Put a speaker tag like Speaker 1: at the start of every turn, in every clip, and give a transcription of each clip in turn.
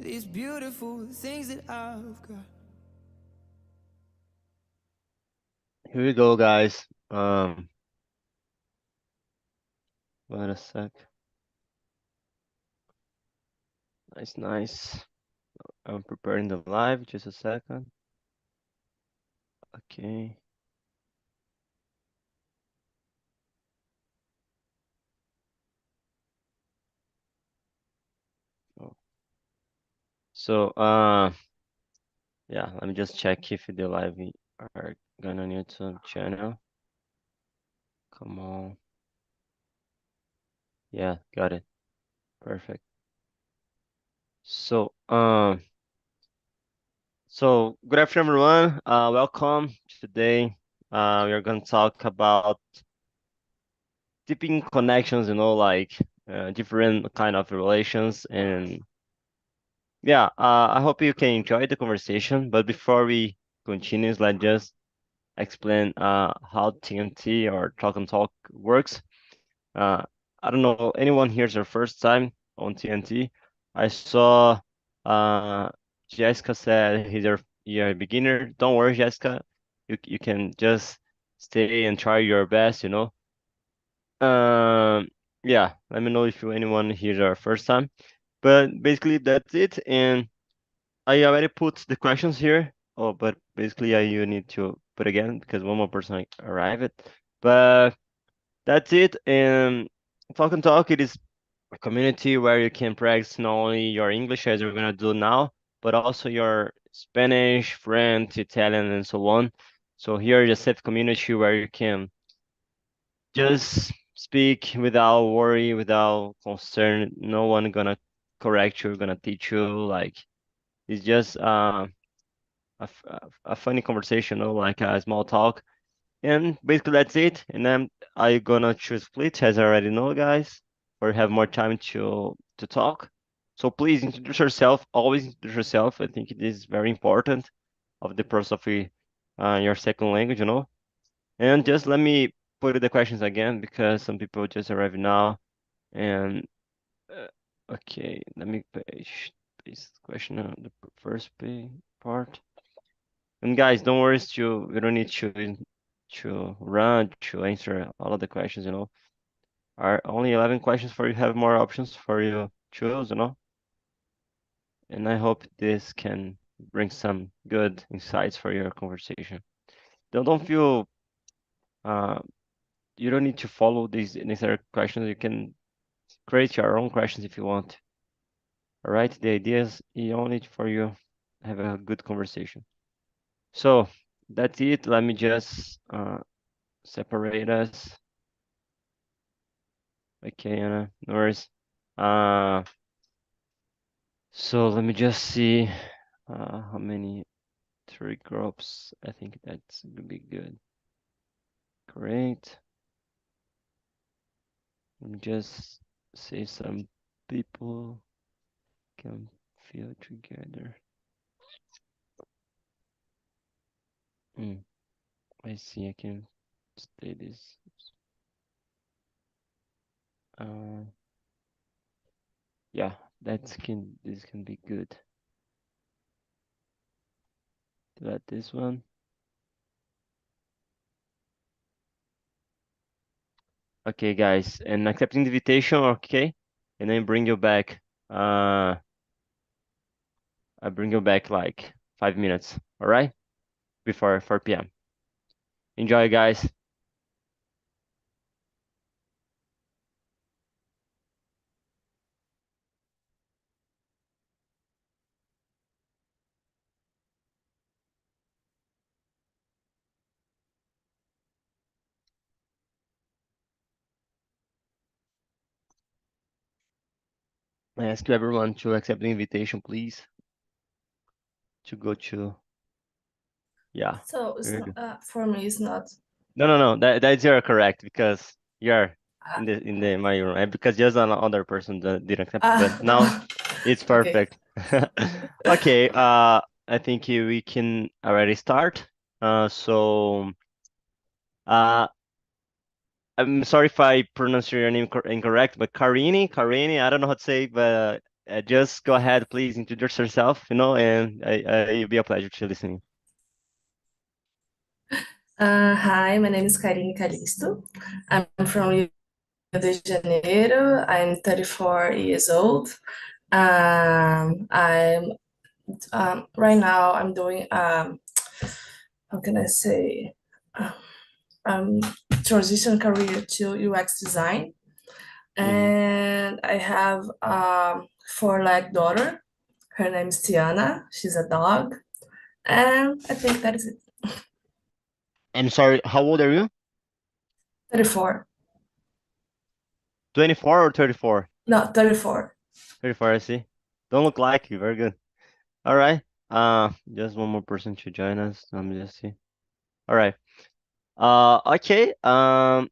Speaker 1: these beautiful things that I've got.
Speaker 2: Here we go, guys. Wait a sec. Nice, nice. I'm preparing the live. Just a second. Okay. Oh. So, yeah. Let me just check if the live are going on YouTube channel. Come on. Yeah, got it. Perfect. So, good afternoon, everyone. Welcome. Today, we are going to talk about deepening connections, like different kind of relations. And yeah, I hope you can enjoy the conversation. But before we continue, let's just explain how TNT or Talk and Talk works. Uh, I don't know, anyone here's their first time on TNT. I saw uh, Jessica said you're a beginner. Don't worry, Jessica. You can just stay and try your best. Um, yeah, let me know if anyone here's our first time. But basically that's it. And I already put the questions here. Oh, but basically you need to put again because one more person arrived. But that's it. And Talk and Talk, it is a community where you can practice not only your English as we're gonna do now, but also your Spanish, French, Italian, and so on. So here is a safe community where you can just speak without worry, without concern. No one gonna correct you, gonna teach you. Like it's just a funny conversation, like a small talk. And basically that's it. And then I gonna choose split, as I already know, guys, or have more time to talk. So please introduce yourself. Always introduce yourself. I think it is very important of the process of your second language. And just let me put the questions again because some people just arrived now. And uh, okay, let me paste the question on the first part. And guys, don't worry, you don't need to run to answer all of the questions. Are only 11 questions for you have more options for you choose. And I hope this can bring some good insights for your conversation. Don't feel uh you don't need to follow these necessary questions. You can create your own questions if you want. All right, the idea is only for you have a good conversation. So that's it. Let me just separate us. Okay, Anna, no worries. Uh, so let me just see how many three groups. I think that's gonna be good. Great. Let me just see some people can feel together. Hmm, I see. I can stay this. Uh, yeah, this can be good. Let this one. Okay, guys, and accepting the invitation. Okay, and then bring you back. I bring you back like 5 minutes. All right, before 4 p.m. Enjoy, guys. I ask you everyone to accept the invitation, please, to go to. Yeah.
Speaker 3: So it's
Speaker 2: Here we
Speaker 3: not,
Speaker 2: go.
Speaker 3: for me, it's not.
Speaker 2: No, no, no. That's you're correct because you're
Speaker 3: Uh,
Speaker 2: in the my room, and because just another person that didn't accept, but now
Speaker 3: uh,
Speaker 2: it's
Speaker 3: okay.
Speaker 2: perfect. Okay. I think we can already start. So. Uh, I'm sorry if I pronounce your name incorrect, but Karini, I don't know how to say, but just go ahead, please introduce yourself, and it'll be a pleasure to listen.
Speaker 3: Hi, my name is Karine Calisto. I'm from Rio de Janeiro. I'm 34 years old. I'm right now I'm doing how can I say um, um transition career to UX design,
Speaker 2: Hmm.
Speaker 3: and I have 4 leg daughter. Her name is Tiana. She's a dog, and I think that is it.
Speaker 2: And sorry, how old are you?
Speaker 3: 34.
Speaker 2: 24 or 34?
Speaker 3: No, 34.
Speaker 2: 34, I see. Don't look like you. Very good. All right. Just one more person to join us. Let me just see. All right. Okay. Let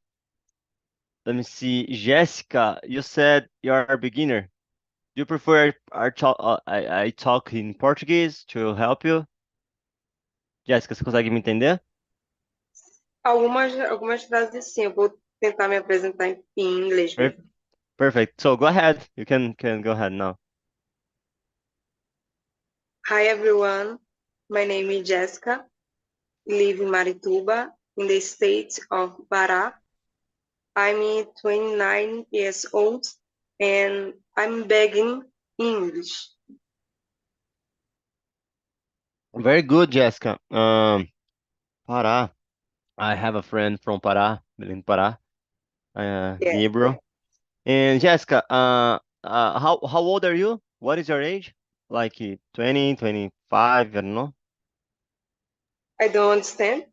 Speaker 2: me see. Jessica, you said you're a beginner. Do you prefer I talk in Portuguese to help you? Jéssica, você consegue me entender?
Speaker 4: Algumas frases sim, eu vou tentar me apresentar em inglês
Speaker 2: Per-
Speaker 4: mesmo.
Speaker 2: Perfect. So go ahead. You can go ahead now.
Speaker 4: Hi everyone, my name is Jessica, live in Marituba, in the state of Pará. I'm 29 years old and I'm begging English.
Speaker 2: Very good, Jessica. Pará. I have a friend from Pará, Belém, Pará.
Speaker 4: Yeah,
Speaker 2: Gabriel. And Jessica, how old are you? What is your age? Like 20, 25, I don't know.
Speaker 4: I don't understand.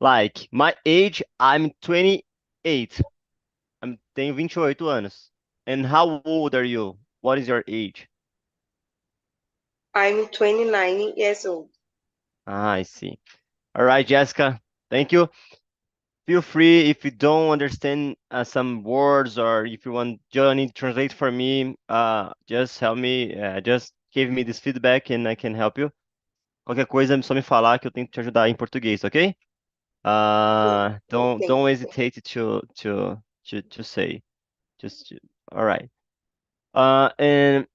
Speaker 2: Like my age, I'm 28. Tenho 28 anos. And how old are you? What is your age?
Speaker 4: I'm 29 years old.
Speaker 2: Ah, I see. All right, Jessica. Thank you. Feel free if you don't understand some words or if you want Johnny to translate for me, just help me, just give me this feedback and I can help you. Qualquer coisa é só me falar que eu tento te ajudar em português, ok? Don't
Speaker 4: Thank you.
Speaker 2: hesitate to say. Just all right. And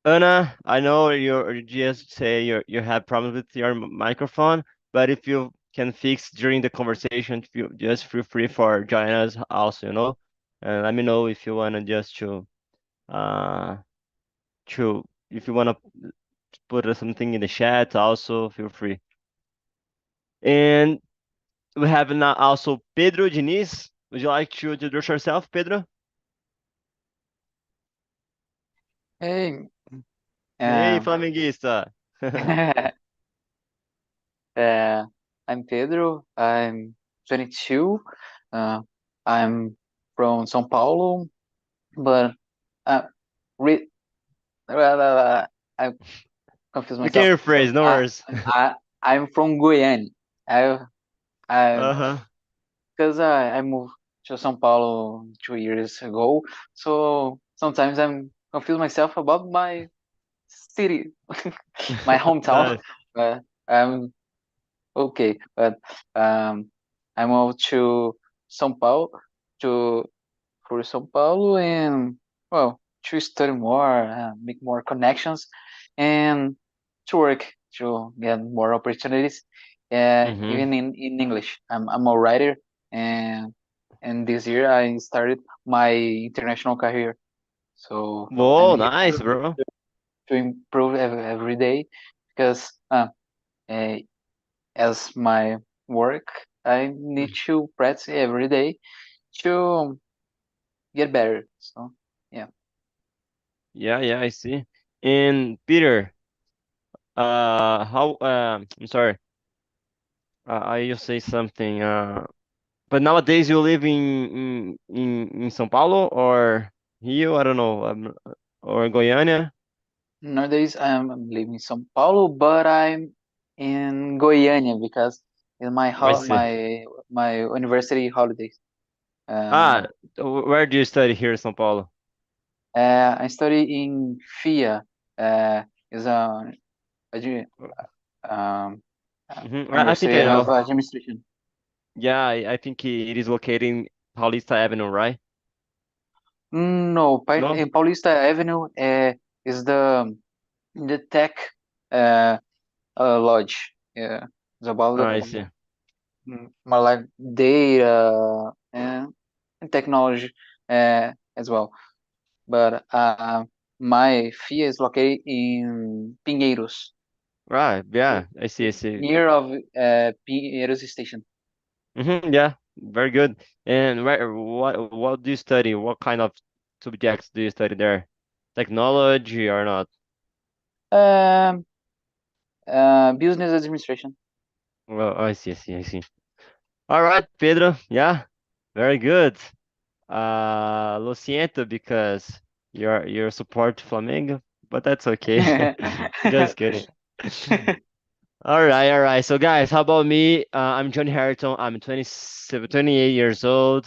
Speaker 2: Anna, I know you just say you have problems with your microphone, but if you can fix during the conversation, just feel free for join us also, and let me know if you wanna just uh to if you wanna put something in the chat also feel free. And we have now also Pedro Diniz. Would you like to introduce yourself, Pedro?
Speaker 5: Hey,
Speaker 2: Hey,
Speaker 5: uh,
Speaker 2: Flamenguista.
Speaker 5: uh, I'm Pedro. I'm 22. Uh, I'm from São Paulo, but uh, re I confused
Speaker 2: You can
Speaker 5: myself.
Speaker 2: rephrase, no
Speaker 5: I,
Speaker 2: worries.
Speaker 5: I'm from Goiânia. I
Speaker 2: Uh-huh.
Speaker 5: because I moved to São Paulo 2 years ago, so sometimes I'm confused myself about my city, my hometown.
Speaker 2: Nice.
Speaker 5: But okay, but I moved to São Paulo to for São Paulo and well to study more, make more connections, and to work to get more opportunities,
Speaker 2: Mm-hmm.
Speaker 5: even in English. I'm a writer, and this year I started my international career. So I'm
Speaker 2: Whoa,
Speaker 5: here
Speaker 2: nice, bro.
Speaker 5: to improve every day because uh, as my work, I need to practice every day to get better. So yeah.
Speaker 2: Yeah, yeah, I see. And Peter, I'm sorry, I just say something. But nowadays you live in São Paulo or Rio, I don't know, or Goiânia.
Speaker 5: Nowadays I'm living in São Paulo, but I'm in Goiânia because it's
Speaker 2: I see.
Speaker 5: my university holidays.
Speaker 2: Ah,
Speaker 5: Uh,
Speaker 2: where do you study here in São Paulo?
Speaker 5: I study in FIA. Is a um,
Speaker 2: I think
Speaker 5: University
Speaker 2: I
Speaker 5: of
Speaker 2: know.
Speaker 5: Administration.
Speaker 2: Yeah, I think it is located in Paulista Avenue, right?
Speaker 5: No,
Speaker 2: No?
Speaker 5: Paulista Avenue is the tech uh, lodge. Yeah, it's about
Speaker 2: I see.
Speaker 5: more like data and technology as well. But my fee is located in Pinheiros,
Speaker 2: Right, yeah, I see.
Speaker 5: near of Pinheiros station.
Speaker 2: Yeah, very good. And what do you study? What kind of subjects do you study there? Technology or not?
Speaker 5: Um, Business administration.
Speaker 2: Well, I see. All right, Pedro. Yeah, very good. Lo siento because you're support Flamengo, but that's okay. Just kidding. All right. So guys, how about me? I'm Johnny Harrington. I'm 28 years old.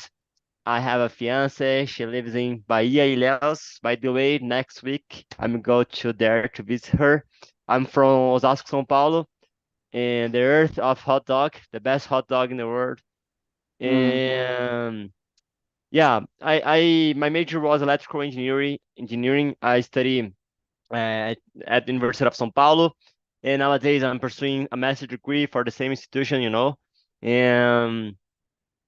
Speaker 2: I have a fiance. She lives in Bahia, Ilhéus. By the way, next week I'm going to there to visit her. I'm from Osasco, São Paulo, and the earth of hot dog, the best hot dog in the world.
Speaker 5: Mm.
Speaker 2: And yeah, I my major was electrical engineering. Engineering. I study at the University of São Paulo, and nowadays I'm pursuing a master's degree for the same institution, you know. And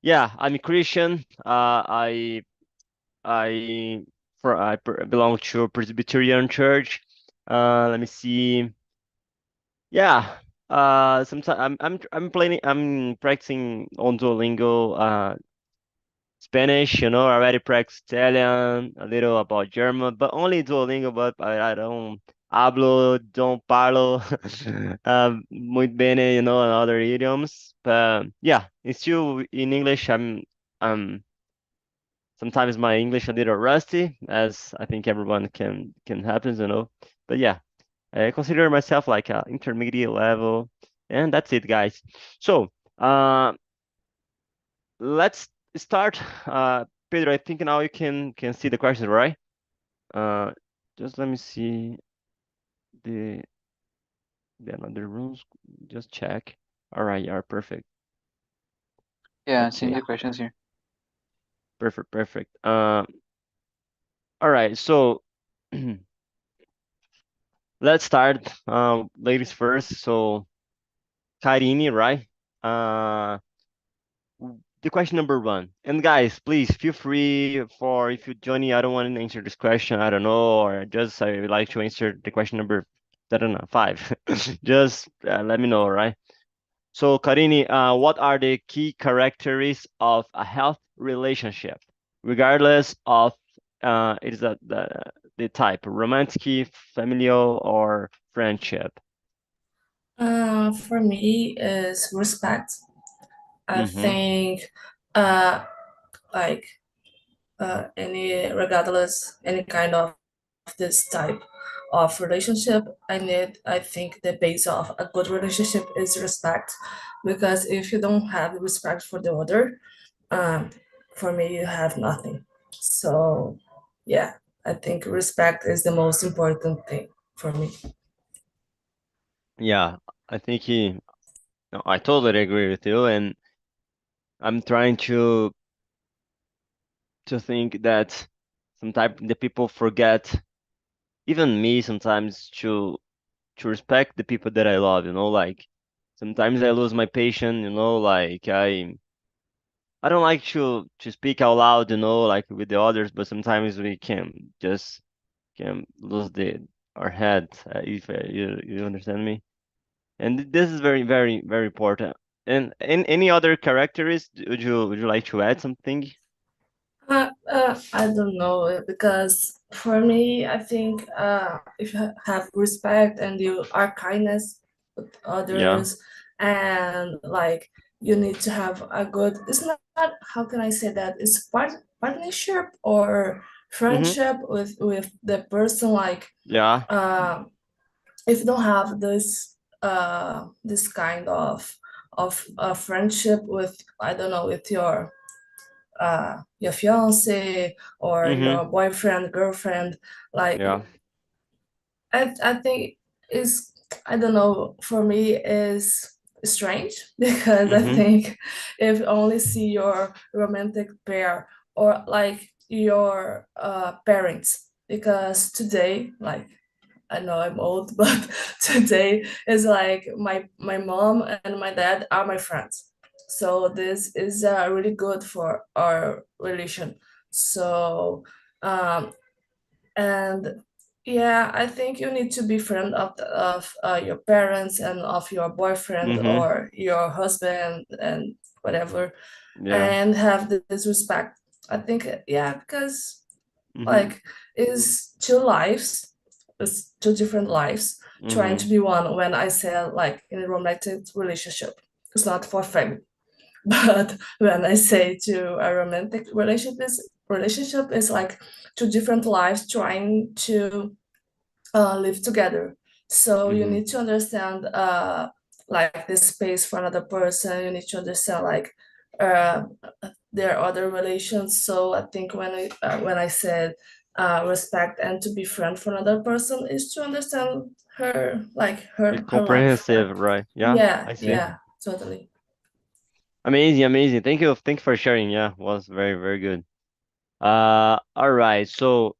Speaker 2: yeah, I'm a Christian. I belong to a Presbyterian church. Let me see. Yeah. Sometimes I'm practicing on Duolingo. Spanish, you know, I already practice Italian, a little about German, but only Duolingo, but I don't hablo, don't parlo muito bene, you know, in other idioms. But yeah, it's still in English. I'm sometimes my English a little rusty, as I think everyone can happen, you know. But yeah, I consider myself like a intermediate level, and that's it, guys. So, let's start. Pedro, I think now you can see the question, right? Uh, just let me see the the another rooms. Just check. All right, yeah, perfect.
Speaker 5: Yeah, seeing
Speaker 2: Okay,
Speaker 5: the questions here.
Speaker 2: perfect. All right, so let's start. Ladies first. So Karine, right? Uh, the question number one. And guys, please feel free for if you Johnny, I don't want to answer this question, I don't know, or just I would like to answer the question number, I don't know, five. Just let me know, right? So Karini, what are the key characteristics of a health relationship, regardless of it is the type, romantic, familial, or friendship?
Speaker 3: For me is respect. I
Speaker 2: Mm-hmm.
Speaker 3: think like any regardless any kind of this type of relationship, I think the base of a good relationship is respect, because if you don't have respect for the other, um, for me you have nothing. So yeah, I think respect is the most important thing for me.
Speaker 2: Yeah, I think no, I totally agree with you, and I'm trying to think that sometimes the people forget, even me sometimes, to respect the people that I love, you know, like sometimes I lose my patience, you know, like I don't like to speak out loud, you know, like with the others, but sometimes we can lose the our head, if you understand me. And this is very important. And any other characteristics would you like to add something?
Speaker 3: I don't know because for me, I think if you have respect and you are kindness with
Speaker 2: Yeah.
Speaker 3: others, and like you need to have a good. It's not how can I say that? It's partnership or
Speaker 2: Mm-hmm.
Speaker 3: friendship with the person. Like
Speaker 2: Yeah.
Speaker 3: uh, if you don't have this kind of friendship with, I don't know, with your fiance or
Speaker 2: Mm-hmm.
Speaker 3: your boyfriend, girlfriend. Like
Speaker 2: Yeah.
Speaker 3: I think is, I don't know, for me is strange because I
Speaker 2: Mm-hmm.
Speaker 3: think if you only see your romantic pair or like your parents, because today, like, I know I'm old, but today is like my mom and my dad are my friends. So this is really good for our relation. So um, and yeah, I think you need to be friend of your parents and of your boyfriend
Speaker 2: Mm-hmm.
Speaker 3: or your husband and whatever,
Speaker 2: Yeah.
Speaker 3: and have this respect. I think, yeah, because
Speaker 2: Mm-hmm.
Speaker 3: like is two lives, it's two different lives trying
Speaker 2: Mm-hmm.
Speaker 3: to be one. When I say like in a romantic relationship, it's not for family. But when I say to a romantic relationship is like two different lives trying to live together. So you
Speaker 2: Mm-hmm.
Speaker 3: need to understand like the space for another person. You need to understand like uh, their other relations. So I think when I said respect and to be friend for another person is to understand her, like
Speaker 2: Be
Speaker 3: her life.
Speaker 2: comprehensive, right? Yeah,
Speaker 3: Yeah,
Speaker 2: I see.
Speaker 3: yeah, totally.
Speaker 2: Amazing, amazing. Thank you for sharing. Yeah, was very, very good. All right. So,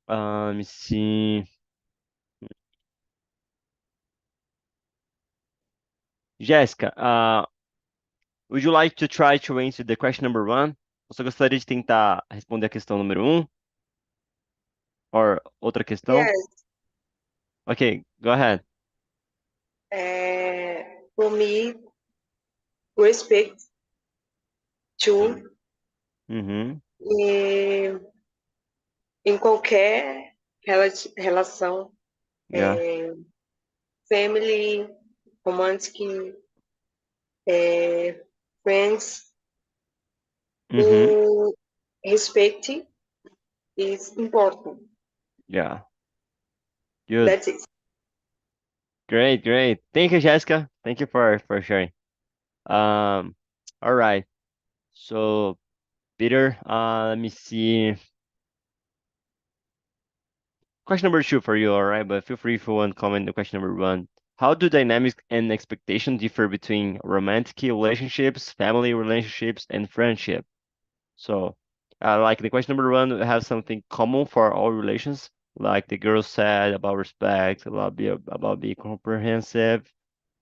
Speaker 2: let me see. Jéssica, would you like to try to answer the question number one? Você gostaria de tentar responder a questão número um? Or outra questão?
Speaker 4: Yes,
Speaker 2: Okay, go ahead.
Speaker 4: for me, respect to
Speaker 2: Mm-hmm.
Speaker 4: eh, em qualquer relação,
Speaker 2: Yeah.
Speaker 4: family, romantic, friends,
Speaker 2: Mm-hmm.
Speaker 4: o respect is important.
Speaker 2: Yeah. Good.
Speaker 4: That's it.
Speaker 2: Great, great. Thank you, Jessica. Thank you for sharing. Um, all right. So, Peter, let me see. Question number two for you, all right? But feel free if you want to comment the question number one. How do dynamics and expectations differ between romantic relationships, family relationships, and friendship? So, like the question number one has something common for all relations, like the girl said about respect, about being comprehensive.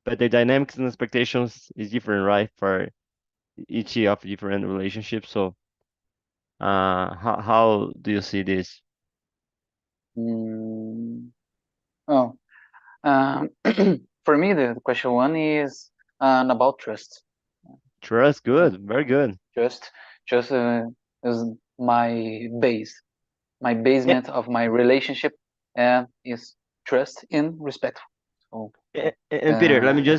Speaker 2: But the dynamics and expectations is different, right, for each of different relationships. So, how do you see this?
Speaker 5: Mm, oh, um, for me, the question one is about trust.
Speaker 2: Trust,
Speaker 5: Uh,
Speaker 2: good, very good.
Speaker 5: trust, trust is my base, my
Speaker 2: And,
Speaker 5: basement of my relationship, and is trust and respect. So,
Speaker 2: and Peter, let
Speaker 5: uh,
Speaker 2: me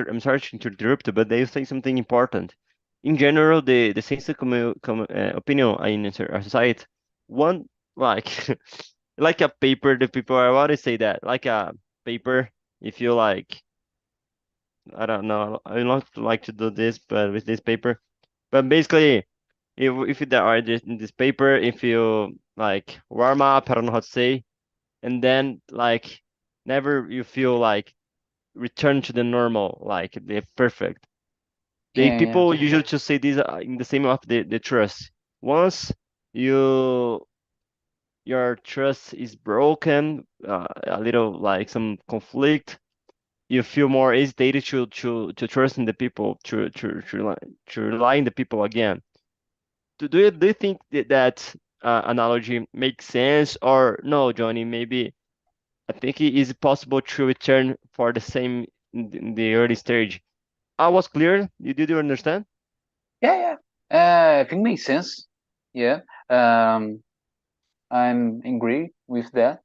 Speaker 2: I'm sorry to interrupt, but they say something important. In general, the sense of opinion in our society, one like like a paper. The people I want to say that like a paper. If you like, I don't know, I don't like to do this, but with this paper. But basically, if there are in this paper, if you like warm up, I don't know how to say, and then like never you feel like return to the normal, like the perfect. The
Speaker 5: yeah, yeah,
Speaker 2: people usually just say this in the same of the trust. Once you your trust is broken, a little like some conflict, you feel more hesitated to trust in the people, to rely in the people again. Do you think that analogy makes sense or no, Johnny? Maybe I think it is possible to return for the same in the early stage. I was clear. Did you understand?
Speaker 5: yeah, yeah. I think makes sense. Yeah, um, I'm agree with that.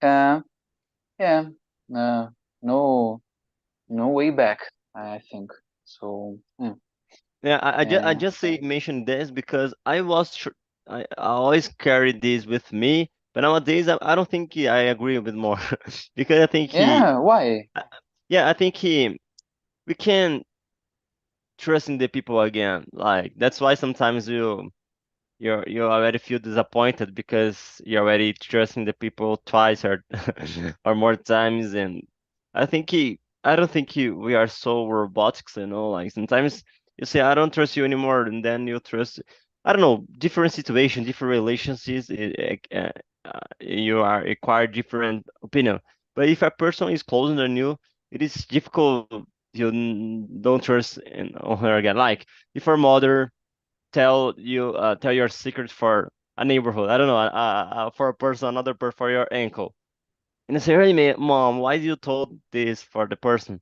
Speaker 5: Uh, yeah, uh, no, no way back. I think so. Yeah,
Speaker 2: Yeah, I
Speaker 5: uh,
Speaker 2: just say mention this because I always carry this with me, but nowadays I don't think I agree with more because I think
Speaker 5: yeah. Why?
Speaker 2: uh, yeah, I think we can trust in the people again. Like that's why sometimes you already feel disappointed because you're already trusting the people twice or or more times, and I don't think we are so robotics, like sometimes you say I don't trust you anymore, and then you trust. I don't know, different situation, different relationships, you are require different opinion. But if a person is closer than you, it is difficult. You don't trust on her again. Like if her mother tell your secret for a neighborhood. I don't know, for a person, another person, for your uncle. And I say, hey, mom, why you told this for the person?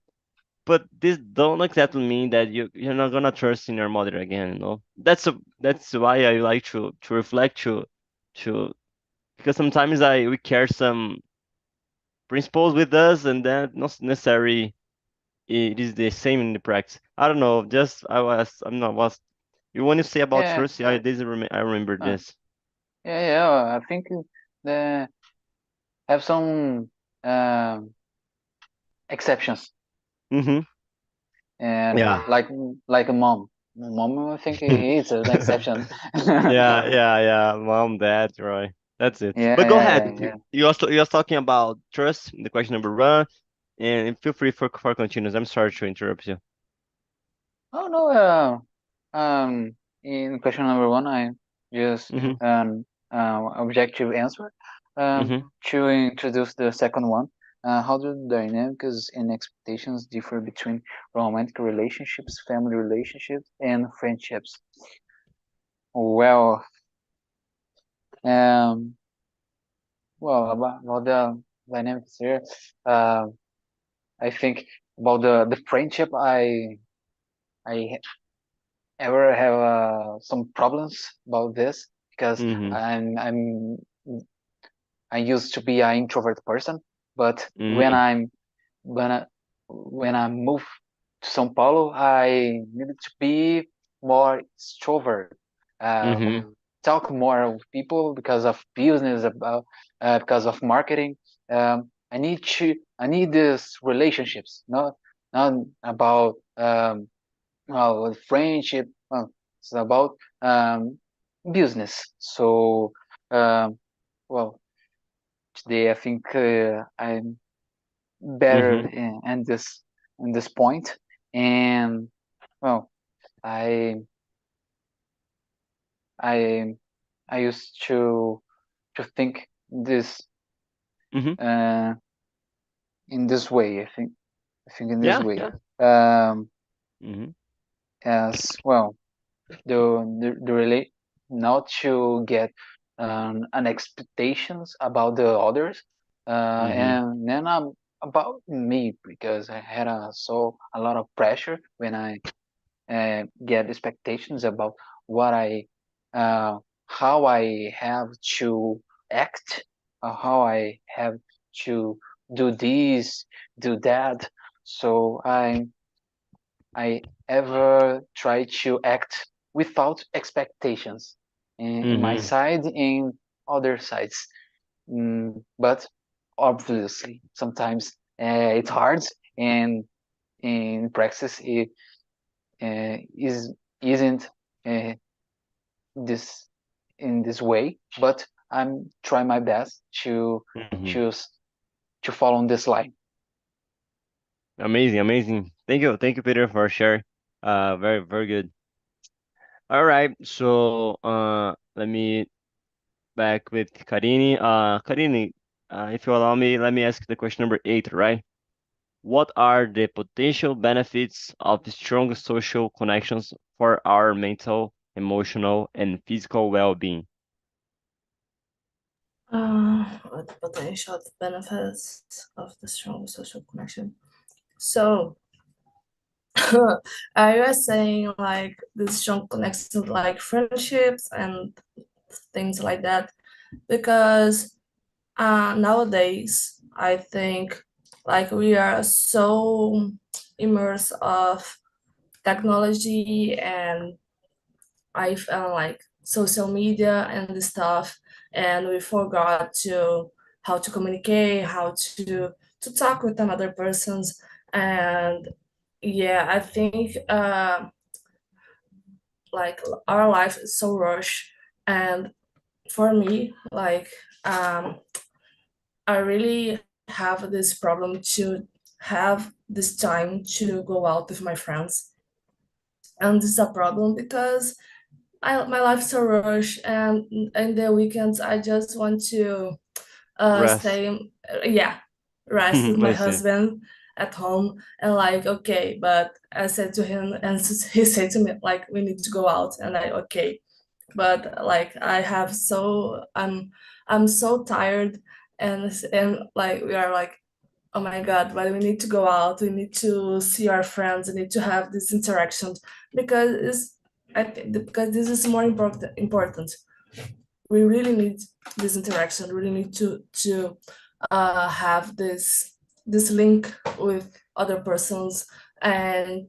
Speaker 2: But this don't exactly mean that you're not gonna trust in your mother again. That's why I like to reflect to because sometimes I we carry some principles with us, and that not necessarily it is the same in the practice. I don't know. Just I'm not was you want to say about
Speaker 5: Yeah,
Speaker 2: trust? I remember
Speaker 5: uh,
Speaker 2: this.
Speaker 5: yeah. I think the have some um, exceptions,
Speaker 2: Mm-hmm.
Speaker 5: and
Speaker 2: Yeah.
Speaker 5: like a mom. Mom, I think he is an exception.
Speaker 2: Yeah. Mom, dad, right. That's it.
Speaker 5: Yeah,
Speaker 2: But go ahead.
Speaker 5: yeah, yeah.
Speaker 2: You was talking about trust, the question number one, and feel free for continuous. I'm sorry to interrupt you.
Speaker 5: Oh no, in question number one, I just
Speaker 2: Mm-hmm.
Speaker 5: an objective answer.
Speaker 2: Mm-hmm.
Speaker 5: To introduce the second one, how do dynamics and expectations differ between romantic relationships, family relationships, and friendships? Well, um, about the dynamics here, uh, I think about the friendship, I ever have some problems about this because
Speaker 2: Mm-hmm.
Speaker 5: I used to be an introvert person, but
Speaker 2: Mm-hmm.
Speaker 5: when I when I moved to São Paulo, I needed to be more extrovert,
Speaker 2: Mm-hmm.
Speaker 5: talk more with people because of business, about because of marketing. I need these relationships, not about friendship. It's about business. So, um, well, today I think I'm better
Speaker 2: Mm-hmm.
Speaker 5: in this point, and well, I I I used to think this
Speaker 2: Mm-hmm.
Speaker 5: uh, in this way. I think in this
Speaker 2: Yeah.
Speaker 5: way.
Speaker 2: Yeah.
Speaker 5: Um,
Speaker 2: Mm-hmm.
Speaker 5: as well, the relate not to get an expectations about the others,
Speaker 2: Mm-hmm.
Speaker 5: and then about me because I had a lot of pressure when I get expectations about what uh, how I have to act, how I have to do this, do that. So I ever try to act without expectations in my
Speaker 2: Mm-hmm.
Speaker 5: side, in other sides. But obviously, sometimes it's hard, and in practice, it isn't uh, this in this way. But I'm trying my best to
Speaker 2: Mm-hmm.
Speaker 5: choose to follow this line.
Speaker 2: Amazing. Thank you, Peter, for sharing. Very good. All right. So, let me back with Karini. Karini, if you allow me, let me ask the question number eight, right? What are the potential benefits of strong social connections for our mental, emotional, and physical well-being?
Speaker 3: What the potential benefits of the strong social connection? So, I was saying like the strong connections, like friendships and things like that, because nowadays I think like we are so immersed of technology, and I found like social media and the stuff, and we forgot to how to communicate, how to talk with another persons, and yeah, I think like our life is so rushed, and for me, like I really have this problem to have this time to go out with my friends, and this is a problem because my life's so rush, and in the weekends I just want to
Speaker 2: Rest.
Speaker 3: stay, yeah, rest with my
Speaker 2: I see.
Speaker 3: husband at home, and like, okay, but I said to him, and he said to me like, we need to go out, and I, okay, but like I'm so tired, and like we are like, oh my God, but we need to go out, we need to see our friends, we need to have this interaction, because I think because this is more important. We really need this interaction, we really need to have this link with other persons, and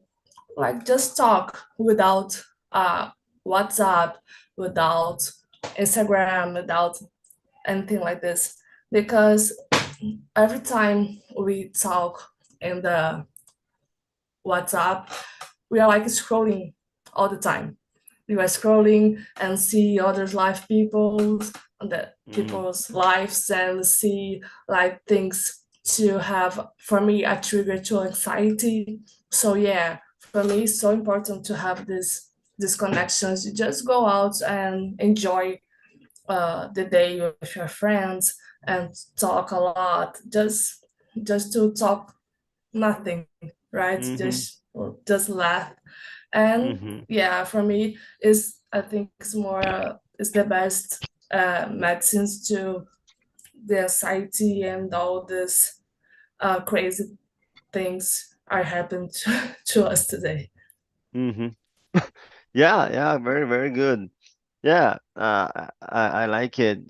Speaker 3: like just talk without WhatsApp, without Instagram, without anything like this, because every time we talk in the WhatsApp, we are like scrolling all the time. We are scrolling and see others' life
Speaker 2: Mm,
Speaker 3: people's lives, and see like things to have, for me, a trigger to anxiety. So yeah, for me it's so important to have these connections. You just go out and enjoy the day with your friends and talk a lot, just to talk nothing, right?
Speaker 2: mm-hmm.
Speaker 3: Just laugh. And
Speaker 2: Mm-hmm.
Speaker 3: yeah, for me is, I think it's more is the best medicines to the anxiety and all this crazy things are happening to us today.
Speaker 2: Mm-hmm. Yeah, yeah, very, very good. Yeah, I like it.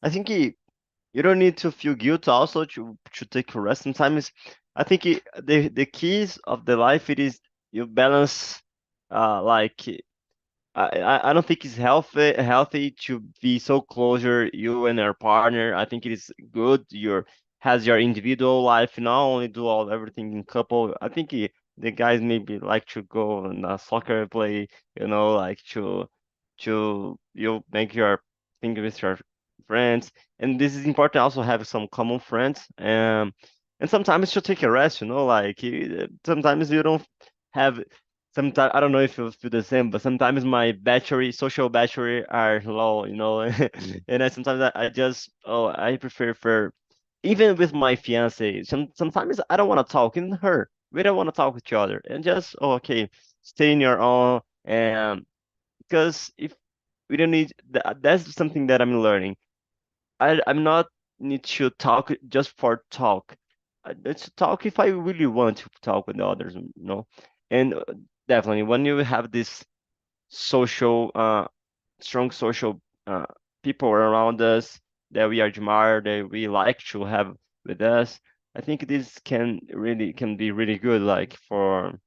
Speaker 2: I think you don't need to feel guilt also to take a rest. Sometimes I think the keys of the life it is you balance like I don't think it's healthy to be so closer you and your partner. I think it is good your has your individual life, not only do all everything in couple. I think the guys maybe like to go on a soccer play, like to you make your thing with your friends. And this is important also have some common friends. And sometimes to take a rest, like sometimes you don't have sometimes I don't know if you feel the same, but sometimes my social battery are low, and I just I prefer for even with my fiance. Sometimes I don't want to talk in her. We don't want to talk with each other, and just okay, stay in your own. And because if we don't need that's something that I'm learning. I'm not need to talk just for talk. Let's talk if I really want to talk with the others, And definitely when you have this social, strong social people around us that we admire, that we like to have with us, I think this can be really good, like for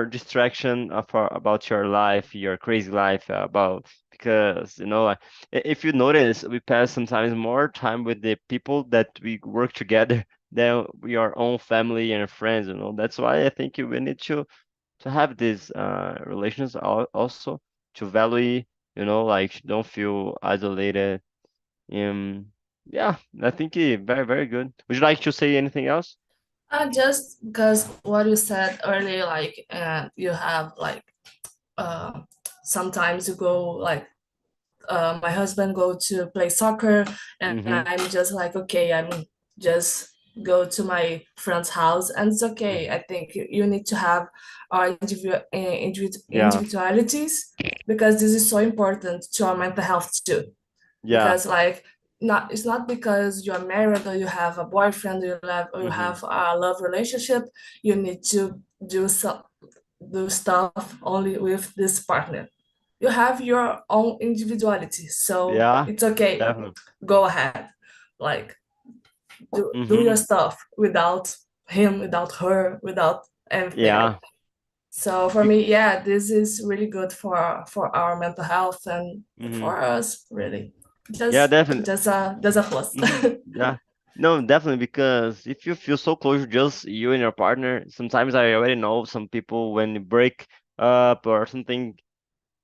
Speaker 2: distraction about your life, your crazy life about because like if you notice, we pass sometimes more time with the people that we work together than we our own family and friends. That's why I think we need to have these relations also to value, like don't feel isolated. Um, yeah, I think very very good. Would you like to say anything else?
Speaker 3: Just because what you said earlier, like you have like uh, sometimes you go like my husband go to play soccer, and
Speaker 2: Mm-hmm.
Speaker 3: I'm just like, okay, I'm just go to my friend's house, and it's
Speaker 2: Mm-hmm.
Speaker 3: okay. I think you need to have our
Speaker 2: Yeah.
Speaker 3: individualities, because this is so important to our mental health too.
Speaker 2: Yeah.
Speaker 3: Because like, not it's not because you're married, or you have a boyfriend, or you
Speaker 2: Mm-hmm.
Speaker 3: have a love relationship, you need to do so do stuff only with this partner. You have your own individuality, so
Speaker 2: Yeah.
Speaker 3: it's okay.
Speaker 2: Definitely.
Speaker 3: Go ahead, like do your
Speaker 2: Mm-hmm.
Speaker 3: stuff without him, without her, without anything.
Speaker 2: Yeah.
Speaker 3: So for
Speaker 2: Be-
Speaker 3: me, yeah, this is really good for our mental health, and
Speaker 2: mm-hmm.
Speaker 3: for us, really.
Speaker 2: Yeah,
Speaker 3: just
Speaker 2: definitely.
Speaker 3: just a plus.
Speaker 2: Mm-hmm. Yeah. No, definitely because if you feel so close, just you and your partner, sometimes I already know some people when you break up or something,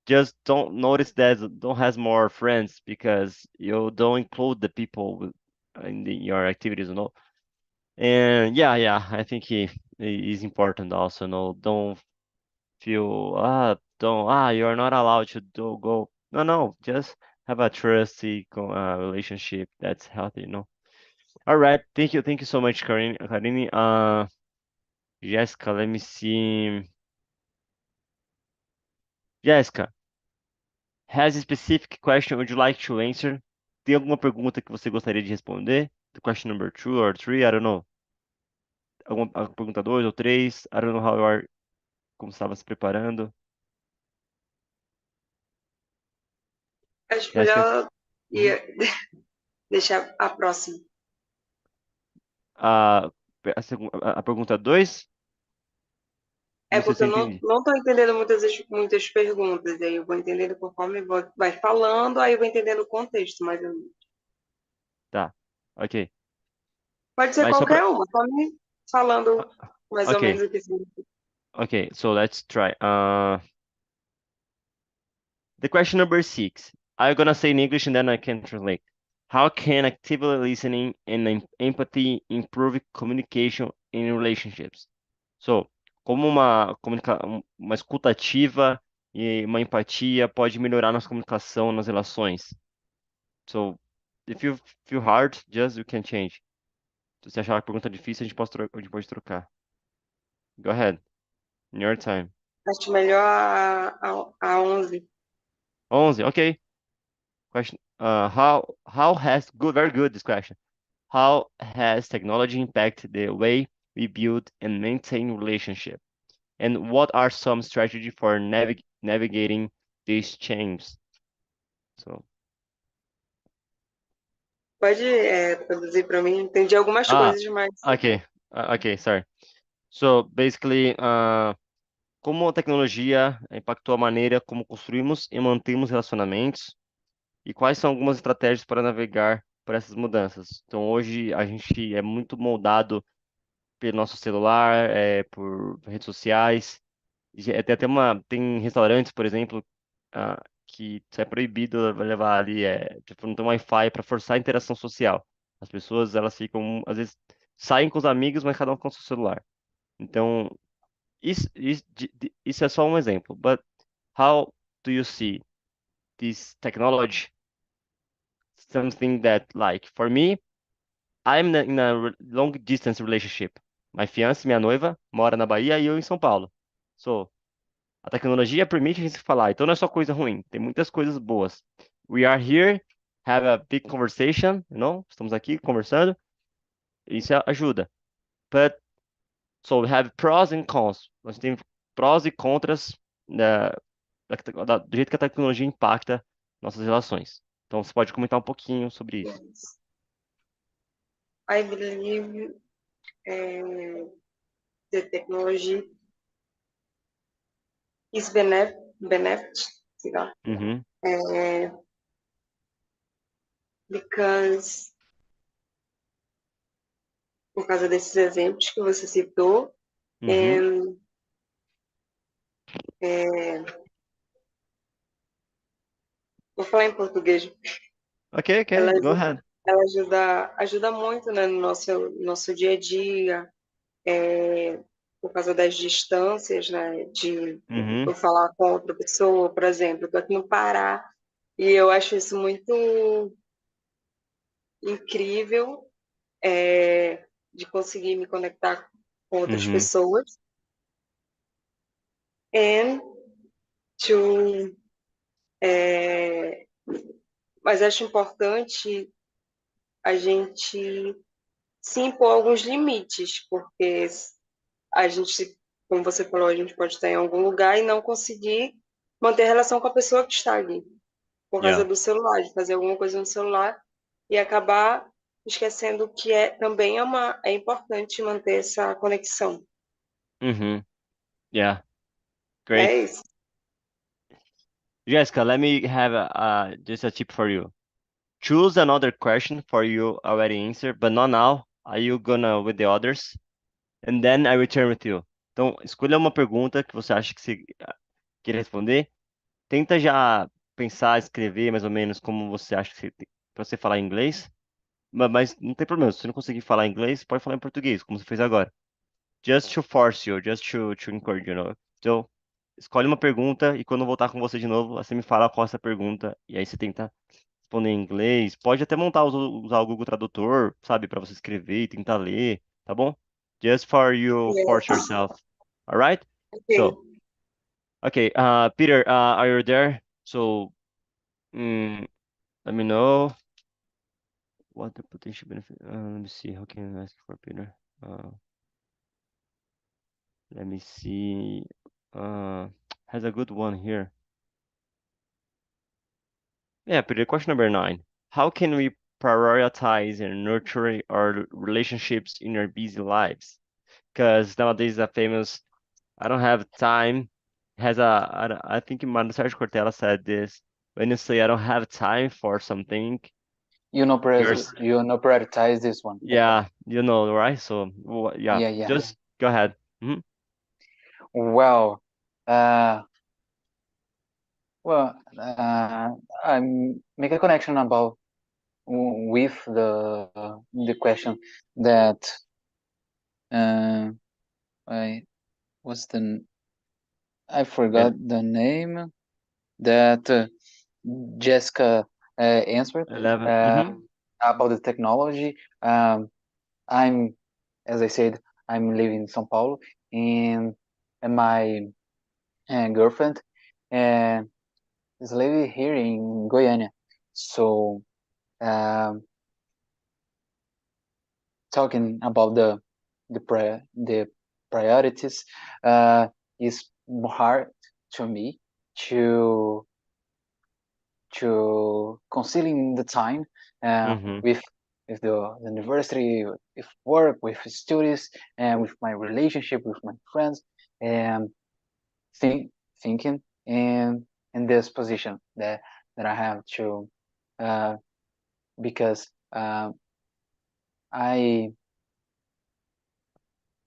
Speaker 2: just don't notice that don't has more friends because you don't include the people in your activities, And yeah, I think he is important also. No, don't feel Don't, you're not allowed to do go. No, no, just have a trusty relationship that's healthy, you know. All right, thank you so much, Karine. Jessica, let me see. Jessica, has a specific question would you like to answer? Tem alguma pergunta que você gostaria de responder? The question number two or three, I don't know. Alguma a pergunta dois ou três? I don't know how you are, como você estava se preparando.
Speaker 4: Acho
Speaker 2: Jessica?
Speaker 4: melhor
Speaker 2: Uhum.
Speaker 4: deixar a próxima.
Speaker 2: A, a pergunta dois?
Speaker 4: É
Speaker 2: Não sei
Speaker 4: porque
Speaker 2: se eu
Speaker 4: eu não,
Speaker 2: entendi.
Speaker 4: não tô entendendo muitas perguntas, aí eu vou entendendo conforme vai falando, aí eu vou entendendo o contexto, mas
Speaker 2: Tá, ok.
Speaker 4: pode ser
Speaker 2: Mas só para.
Speaker 4: qualquer uma, só me falando mais ou menos
Speaker 2: Ok,
Speaker 4: o que significa.
Speaker 2: okay, so let's try. The question number six. I'm gonna say in English and then I can translate. How can actively listening and empathy improve communication in relationships? So, como uma escuta ativa e uma empatia pode melhorar nossa comunicação nas relações? So, if you feel hard, just you can change. Se você achar a pergunta difícil, a gente pode trocar. Go ahead, in your time.
Speaker 4: Acho melhor a 11.
Speaker 2: 11, okay. Question, how has good, very good this question. How has technology impacted the way we build and maintain relationship? And what are some strategies for navigating these changes? So,
Speaker 4: Pode traduzir para mim? Entendi algumas
Speaker 2: ah,
Speaker 4: coisas, mas
Speaker 2: okay, okay, sorry. So basically, como a tecnologia impactou a maneira como construímos e mantemos relacionamentos e quais são algumas estratégias para navegar por essas mudanças? Então, hoje a gente é muito moldado pelo nosso celular, por redes sociais. Tem até tem restaurantes, por exemplo, que é proibido levar ali, tipo, não tem Wi-Fi para forçar a interação social. As pessoas, elas ficam, às vezes, saem com os amigos, mas cada um com o seu celular. Então, isso é só um exemplo. But how do you see this technology? Something that, like, for me, I'm in a long distance relationship. My fiancé, minha noiva, mora na Bahia e eu em São Paulo. So, a tecnologia permite a gente se falar, então não é só coisa ruim, tem muitas coisas boas. We are here, have a big conversation, you know? Estamos aqui conversando, isso ajuda. But, so we have pros and cons. Nós temos prós e contras do jeito que a tecnologia impacta nossas relações. Então, você pode comentar um pouquinho sobre isso.
Speaker 4: yes. I believe the technology is benefit,
Speaker 2: Uhum,
Speaker 4: because por causa desses exemplos que você citou,
Speaker 2: uhum.
Speaker 4: and, vou falar em português.
Speaker 2: Ok,
Speaker 4: Ela
Speaker 2: go ahead.
Speaker 4: ajuda muito, né, no nosso dia a dia, por causa das distâncias, né, de
Speaker 2: Uhum,
Speaker 4: eu falar com outra pessoa, por exemplo, eu tô aqui no Pará e eu acho isso muito incrível, de conseguir me conectar com outras
Speaker 2: uhum,
Speaker 4: pessoas and to, mas acho importante a gente se impor alguns limites, porque a gente, como você falou, a gente pode estar em algum lugar e não conseguir manter relação com a pessoa que está ali, por causa
Speaker 2: yeah.
Speaker 4: do celular, de fazer alguma coisa no celular e acabar esquecendo que também é importante manter essa conexão.
Speaker 2: Uhum, yeah, great.
Speaker 4: É isso.
Speaker 2: Jessica, let me have just a tip for you. Choose another question for you already answer, but not now. Are you gonna with the others? And then I return with you. Então, escolha uma pergunta que você acha que você quer responder. Tenta já pensar, escrever mais ou menos como você acha que para você falar inglês. Mas não tem problema, se você não conseguir falar inglês, pode falar em português, como você fez agora. Just to force you, just to encourage you, know. So, escolhe uma pergunta e quando eu voltar com você de novo, você me fala qual é essa pergunta e aí você tenta responder em inglês. Pode até usar o Google Tradutor, sabe, para você escrever e tentar ler, tá bom? Just for you force
Speaker 4: Yes.
Speaker 2: yourself. All right?
Speaker 4: Okay.
Speaker 2: So, okay, Peter, are you there? So, let me know what the potential benefit. Let me see. How can I ask for Peter? Let me see. Has a good one here. Yeah, Peter, question number 9. How can we prioritize and nurture our relationships in our busy lives? Because nowadays the famous I don't have time has I think Mano Sérgio Cortella said this. When you say I don't have time for something, you're
Speaker 5: prioritize this one.
Speaker 2: yeah, right? So yeah,
Speaker 5: Yeah.
Speaker 2: just go ahead. Hmm.
Speaker 5: Well, uh, well, I make a connection about with the question that I was I forgot the name that Jessica answered
Speaker 2: 11.
Speaker 5: about the technology. I'm, as I said, I'm living in São Paulo, and my girlfriend is living here in Goiânia. So, talking about the priorities is hard to me to conciliate the time with the university, with work, with studies, and with my relationship with my friends, and thinking in this position that I have to because I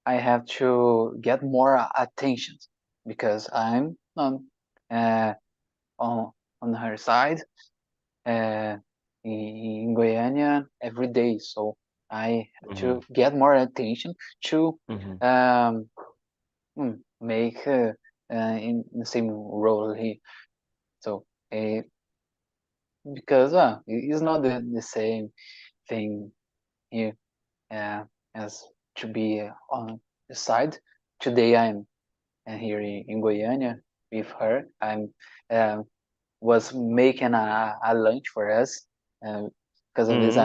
Speaker 5: have to get more attention because I'm uh, on her side in Goiânia every day. So I have to get more attention to make in the same role here. So because it's not the same thing here as to be on the side. Today I'm here in Goiânia with her. I'm was making a lunch for us. Because of this,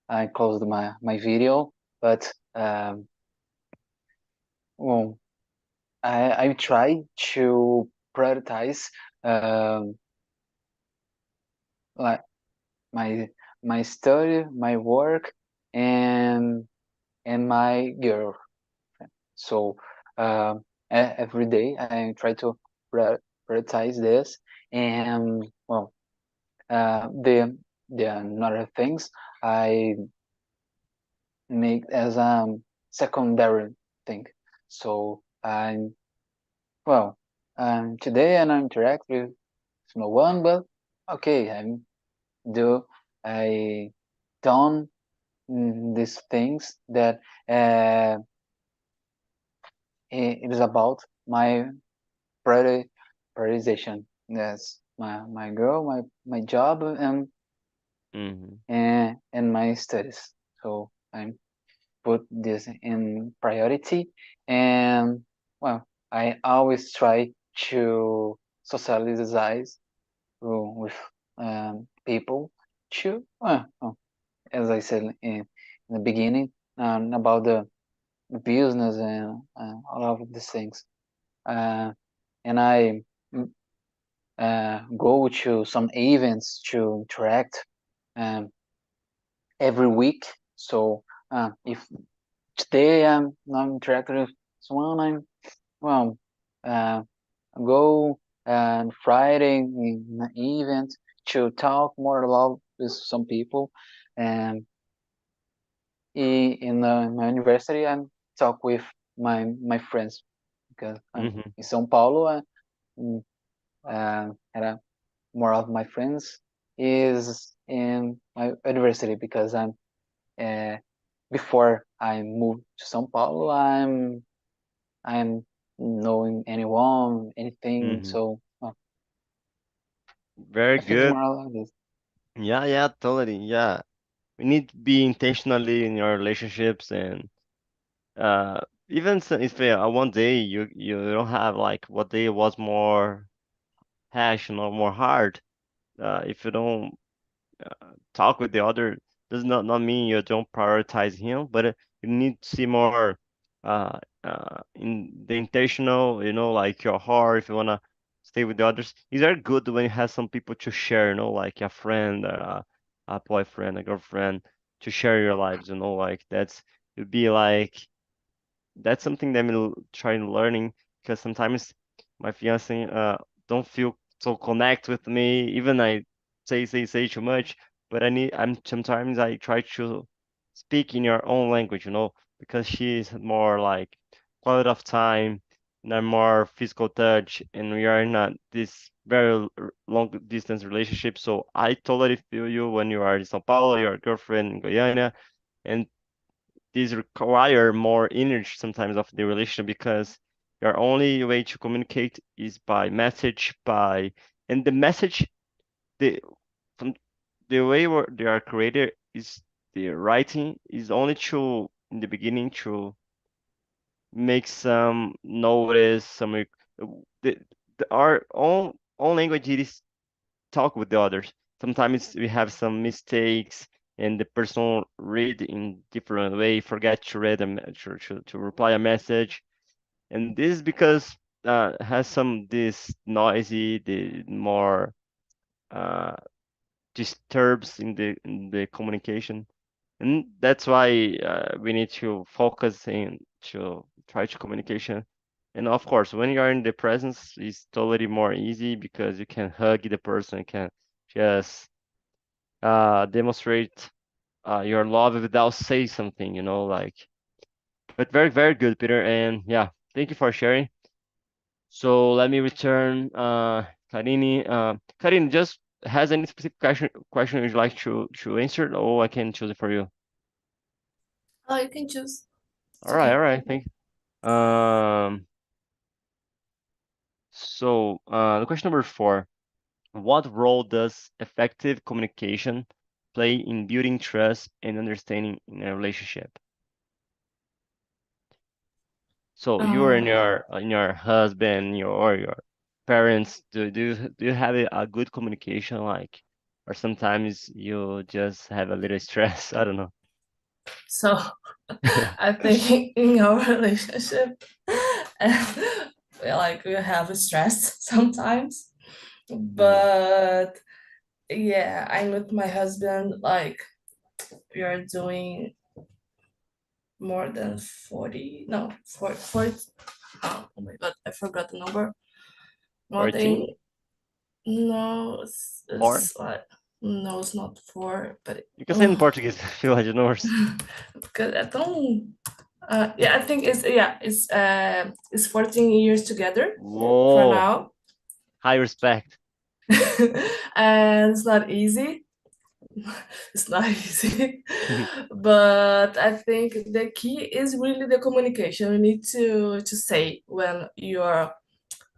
Speaker 5: I closed my video, but well, I try to prioritize like my study, my work, and my girl. So every day I try to prioritize this, and well, the other things I make as secondary thing. So I'm well, today and I interact with no one, but okay, I done these things that it is about my prioritization. That's my girl, my job, and my studies. So I put this in priority, and well, I always try to socialize with people to, as I said in the beginning, about the business and all of these things. And I go to some events to interact every week. So if today I'm not interacting with someone, I'm well go and Friday in an event to talk more about with some people, and in my university I talk with my friends because I'm in São Paulo. And more of my friends is in my university because I'm before I moved to São Paulo, I'm knowing anyone, anything.
Speaker 2: Hmm.
Speaker 5: So
Speaker 2: Very
Speaker 5: I think it's
Speaker 2: good.
Speaker 5: more like this.
Speaker 2: Yeah, totally. Yeah. We need to be intentionally in your relationships and uh even if one day you don't have like what day was more passion or more hard, if you don't talk with the other does not mean you don't prioritize him, but you need to see more in the intentional, like your heart. If you wanna stay with the others, it's very good when you have some people to share, like a friend, a boyfriend, a girlfriend, to share your lives, like that's it'd be like that's something that I'm trying learning because sometimes my fiance don't feel so connect with me. Even I say too much, but I'm sometimes I try to speak in your own language, because she's more like quality of time and I'm more physical touch, and we are not this very long distance relationship. So I totally feel you when you are in São Paulo, your girlfriend in Guyana, and these require more energy sometimes of the relationship because your only way to communicate is by message by and the message the from the way they are created is the writing is only to in the beginning to make some notice the, our own language is talk with the others. Sometimes we have some mistakes and the person read in different way, forget to read to reply a message. And this is because has some this noisy, the more uh, disturbs in the communication. And that's why we need to focus in to try to communication. And of course, when you are in the presence, it's totally more easy because you can hug the person, can just demonstrate your love without say something, like. But very, very good, Peter. And yeah, thank you for sharing. So let me return, Karini. Karini, just has any specific question you'd like to answer, or I can choose it for you?
Speaker 3: Oh, you can choose. It's
Speaker 2: All
Speaker 3: okay.
Speaker 2: right, thank you. So the question number 4: What role does effective communication play in building trust and understanding in a relationship? So you and
Speaker 3: Um,
Speaker 2: your husband, your parents, do you have a good communication, like, or sometimes you just have a little stress? I don't know.
Speaker 3: so I think in our relationship, we have stress sometimes,
Speaker 2: Mhm.
Speaker 3: but yeah, I'm with my husband. Like we are doing more than 40, no, 40. Oh my God, I forgot the number. More than
Speaker 2: 14?
Speaker 3: no,
Speaker 2: Or
Speaker 3: it's like no, it's not four, but
Speaker 2: you can say in Portuguese if you want,
Speaker 3: because I don't. Yeah, I think it's 14 years together for
Speaker 2: Whoa,
Speaker 3: now,
Speaker 2: high respect.
Speaker 3: and it's not easy. It's not easy, but I think the key is really the communication. You need to say when you're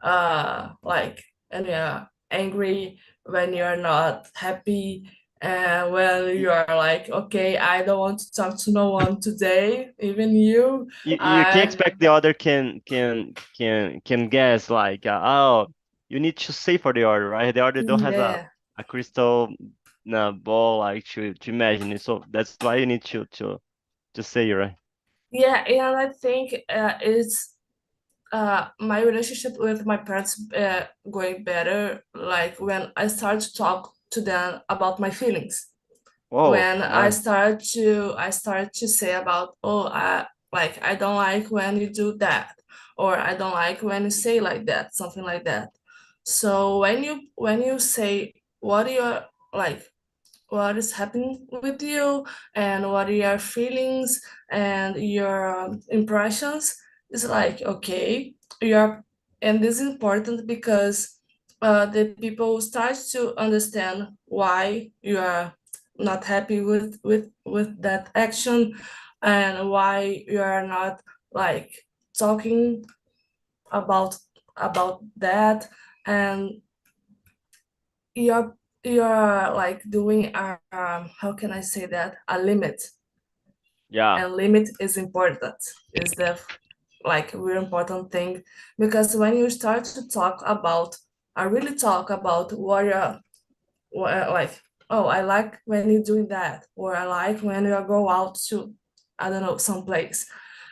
Speaker 3: like and you're angry, when you're not happy, and when
Speaker 2: You,
Speaker 3: you're like, okay, I don't want to talk to no one today, even you.
Speaker 2: you can't
Speaker 3: I
Speaker 2: expect the other can guess like oh, you need to say for the other, right? The other don't has
Speaker 3: Yeah,
Speaker 2: a crystal ball like to imagine it, so that's why you need to say, right?
Speaker 3: yeah, and I think it's my relationship with my parents going better like when I start to talk to them about my feelings,
Speaker 2: Whoa,
Speaker 3: when
Speaker 2: nice.
Speaker 3: I start to say about, oh, I don't like when you do that, or I don't like when you say like that, something like that. So when you say what you're like, what is happening with you, and what are your feelings and your impressions, it's like, okay, you're, and this is important because the people start to understand why you are not happy with that action, and why you are not like talking about about that, and you're you're like doing how can I say that, a limit.
Speaker 2: Yeah.
Speaker 3: And limit is important, is the like real important thing, because when you start to talk about, I really talk about like, oh, I like when you do that, or I like when you go out to, I don't know, some place,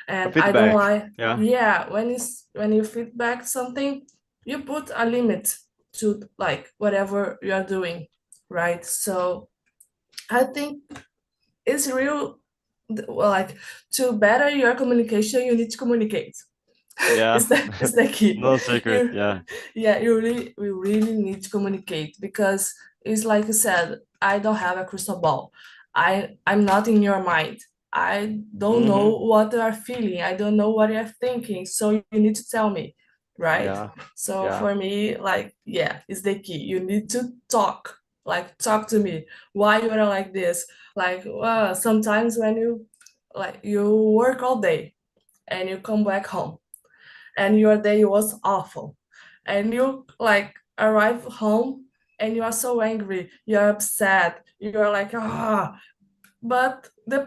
Speaker 2: A
Speaker 3: and I don't
Speaker 2: feedback.
Speaker 3: like,
Speaker 2: Yeah.
Speaker 3: yeah, when you feedback something, you put a limit to like whatever you are doing, right? So I think it's real, well, like, to better your communication, you need to communicate.
Speaker 2: Yeah.
Speaker 3: Is the key.
Speaker 2: No secret.
Speaker 3: You,
Speaker 2: Yeah.
Speaker 3: yeah, we really need to communicate, because it's like you said, I don't have a crystal ball. I'm not in your mind. I don't know
Speaker 2: Mm-hmm.
Speaker 3: what you are feeling. I don't know what you're thinking. So you need to tell me, right?
Speaker 2: Yeah.
Speaker 3: So
Speaker 2: Yeah.
Speaker 3: for me, like, yeah, it's the key. You need to talk. Like, talk to me. Why you are like this? Like, sometimes when you, like, you work all day and you come back home and your day was awful, and you like arrive home and you are so angry, you're upset, you're like, but the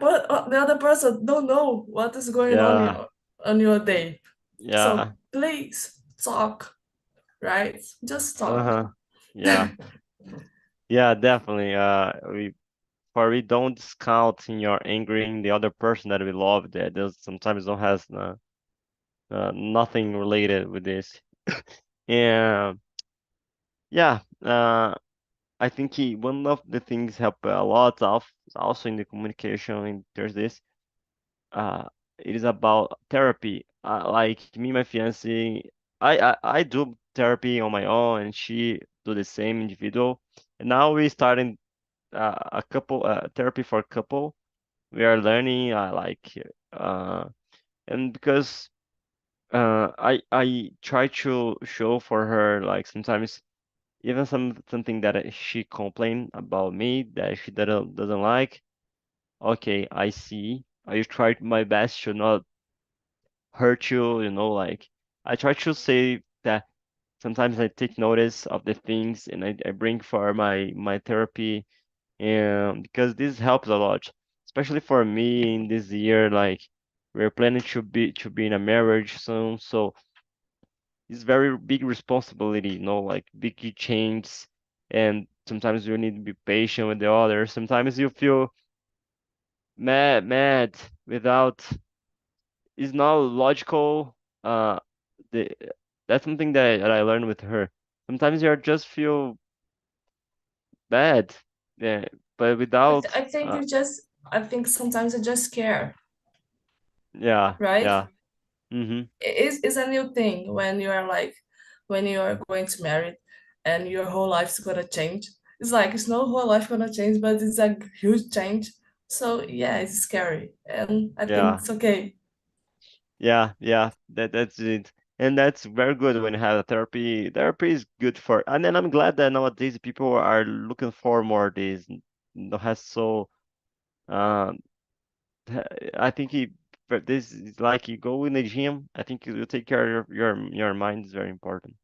Speaker 3: other person don't know what is going
Speaker 2: Yeah.
Speaker 3: on your day.
Speaker 2: Yeah.
Speaker 3: So please talk, right? Just talk.
Speaker 2: Uh-huh. Yeah. Yeah, definitely. We don't discount in your angering the other person that we love that does sometimes don't has nothing related with this. Yeah. Yeah. I think one of the things help a lot of also in the communication and there's this it is about therapy. Like me, and my fiance, I do therapy on my own, and she do the same individual. And now we starting a couple therapy for couple. We are learning like uh, and because I try to show for her like sometimes even something that she complain about me that she doesn't like. Okay, I see. I tried my best to not hurt you, like I try to say that sometimes I take notice of the things and I bring for my therapy and because this helps a lot, especially for me in this year, like we're planning to be in a marriage soon, so it's very big responsibility, like big change and sometimes you need to be patient with the other. Sometimes you feel mad without it's not logical. The that's something that I learned with her. Sometimes you just feel bad, yeah, but without,
Speaker 3: I think you just, I think sometimes you just care,
Speaker 2: yeah,
Speaker 3: right?
Speaker 2: yeah, mm-hmm,
Speaker 3: It's a new thing when you are like, when you are going to marry and your whole life's gonna change. It's like, it's no whole life gonna change, but it's a huge change. So yeah, it's scary, and I think
Speaker 2: yeah,
Speaker 3: it's okay.
Speaker 2: yeah. That's it, and that's very good when you have a therapy. Therapy is good for, and then I'm glad that nowadays people are looking for more this. Not has so. Um, I think but this is like you go in the gym. I think you take care of your mind is very important.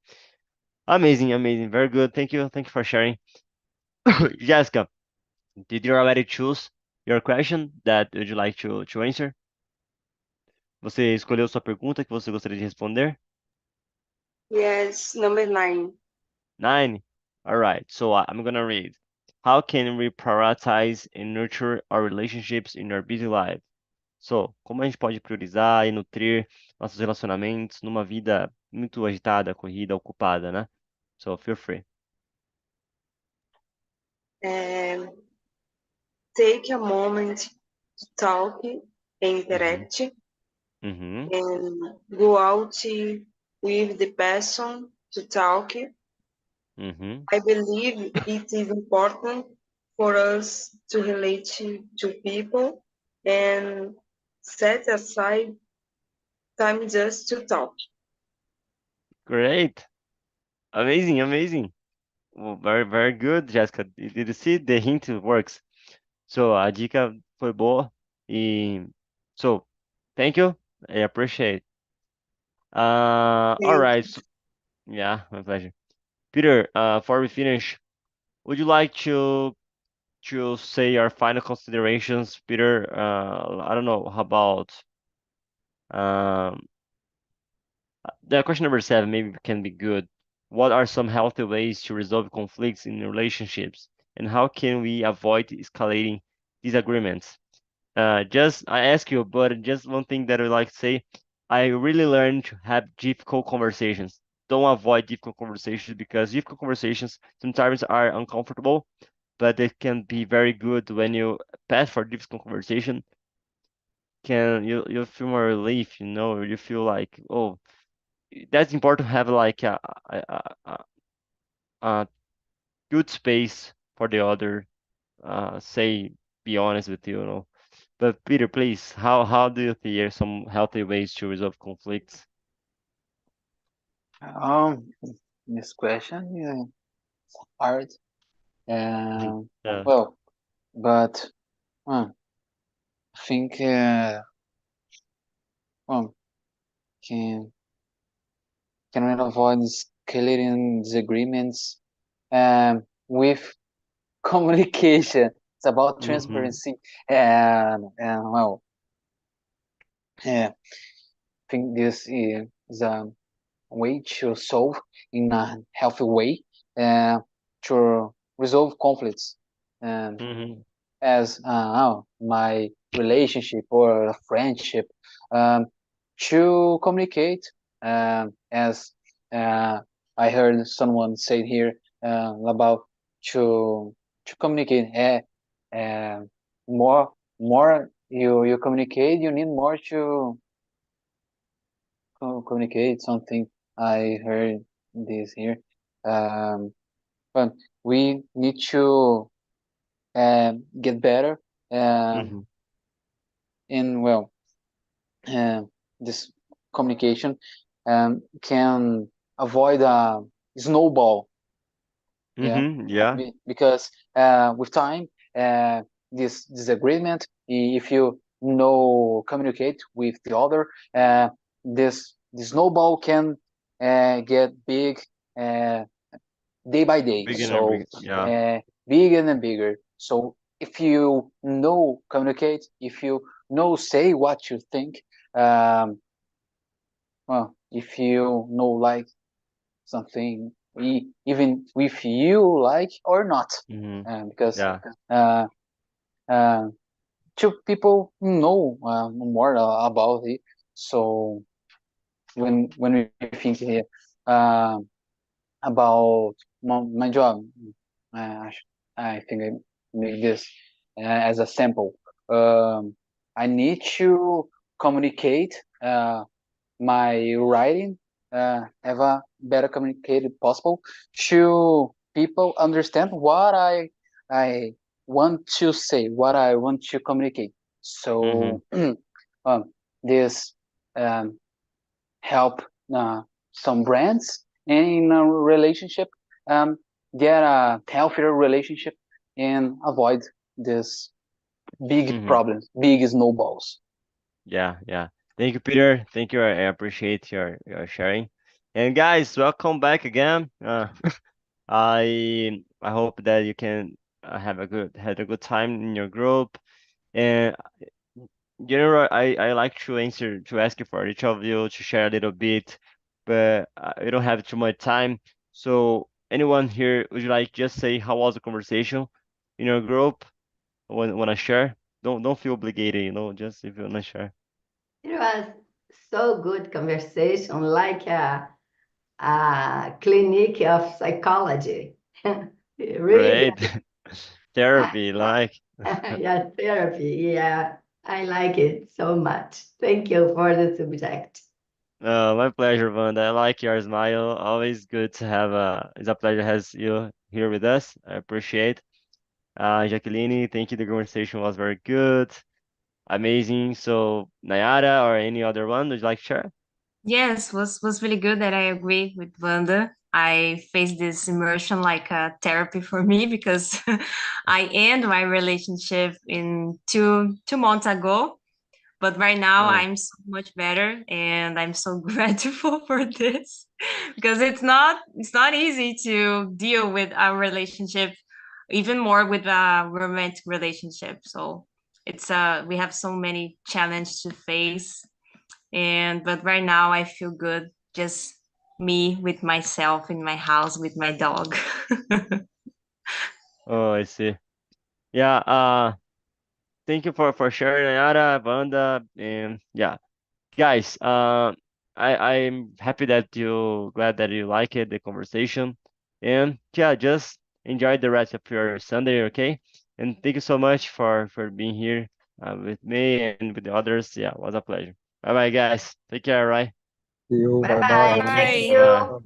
Speaker 2: Amazing, amazing, very good. Thank you for sharing. Jessica, did you already choose your question that would you like to answer? Você escolheu sua pergunta que você gostaria de responder?
Speaker 4: Yes, number 9.
Speaker 2: 9. All right, so I'm gonna read. How can we prioritize and nurture our relationships in our busy life? So, como a gente pode priorizar e nutrir nossos relacionamentos numa vida muito agitada, corrida, ocupada, né? So, feel free.
Speaker 4: And take a moment to talk and
Speaker 2: Uhum,
Speaker 4: interact
Speaker 2: uhum,
Speaker 4: and go out with the person to talk.
Speaker 2: uhum.
Speaker 4: I believe it is important for us to relate to people and set aside time just to talk.
Speaker 2: Great. Amazing, amazing. Well, very, very good, Jessica. Did you see? The hint works. So, a dica foi boa. E, so, thank you. I appreciate. All right. So, yeah, my pleasure. Peter, before we finish, would you like to say your final considerations, Peter? I don't know. How about um, the question number 7 maybe can be good. What are some healthy ways to resolve conflicts in relationships, and how can we avoid escalating disagreements? Just I ask you, but just one thing that I would like to say, I really learned to have difficult conversations. Don't avoid difficult conversations because difficult conversations sometimes are uncomfortable, but they can be very good when you pass for difficult conversation. Can you feel more relief, you feel like, oh, that's important to have like a good space for the other, say, be honest with you. But Peter, please, how do you think are some healthy ways to resolve conflicts?
Speaker 5: Um, this question is hard.
Speaker 2: Yeah.
Speaker 5: Well, but I think well, can can we avoid escalating disagreements with communication? It's about
Speaker 2: Mm-hmm.
Speaker 5: transparency and well, yeah, I think this is a way to solve in a healthy way uh, to resolve conflicts. And
Speaker 2: Mm-hmm.
Speaker 5: as my relationship or a friendship, um, to communicate, as uh, I heard someone say here about to communicate. Uh, more more you communicate, you need more to communicate something. I heard this here. Um, but we need to get better
Speaker 2: Mm-hmm.
Speaker 5: in well uh, this communication can avoid a snowball. Yeah,
Speaker 2: Mm-hmm. Yeah.
Speaker 5: because with time, uh, this disagreement, if you know communicate with the other, this snowball can get big uh, day by day.
Speaker 2: Beginner,
Speaker 5: So
Speaker 2: yeah.
Speaker 5: uh, bigger and bigger. So if you know communicate, if you know say what you think, um, well, if you know like something, even if you like or not,
Speaker 2: Mm-hmm.
Speaker 5: because
Speaker 2: Yeah.
Speaker 5: uh, uh, two people know more about it. So when we think here uh, about my job, uh, I think I make this as a sample. Um, I need to communicate my writing, have a better communicated possible to people understand what I want to say, what I want to communicate.
Speaker 2: Mm-hmm.
Speaker 5: So this um, help some brands in a relationship um, get a healthier relationship and avoid this big
Speaker 2: Mm-hmm.
Speaker 5: problems, big snowballs.
Speaker 2: Yeah, yeah. Thank you, Peter. Thank you. I appreciate your sharing. And guys, welcome back again. I hope that you can had a good time in your group. And general, I like to ask you for each of you to share a little bit, but we don't have too much time. So anyone here, would you like just say how was the conversation in your group? Wanna share? Don't feel obligated, just if you wanna share.
Speaker 6: It was so good conversation, like a clinic of psychology. Really,
Speaker 2: Great. Therapy, like.
Speaker 6: yeah, therapy. Yeah, I like it so much. Thank you for the subject.
Speaker 2: My pleasure, Wanda. I like your smile. Always good to have it's a pleasure has you here with us. I appreciate. Jacqueline, thank you. The conversation was very good. Amazing. So Nayara or any other one, would you like to share?
Speaker 7: Yes, was really good that I agree with Wanda. I face this immersion like a therapy for me because I end my relationship in two months ago. But right now,
Speaker 2: Oh.
Speaker 7: I'm so much better, and I'm so grateful for this because it's not easy to deal with our relationship, even more with a romantic relationship. So it's we have so many challenges to face, and but right now I feel good, just me with myself in my house with my dog.
Speaker 2: Oh, I see. Yeah, thank you for sharing, Nayara, Wanda, and yeah, guys. I'm happy that you glad that you like it, the conversation, and yeah, just enjoy the rest of your Sunday, okay? And thank you so much for being here with me and with the others. Yeah, it was a pleasure. Bye bye, guys. Take care, right?
Speaker 8: See you.
Speaker 6: Bye
Speaker 8: Bye
Speaker 6: bye.
Speaker 8: bye.
Speaker 6: Thank
Speaker 7: Bye.
Speaker 6: you.
Speaker 2: Bye.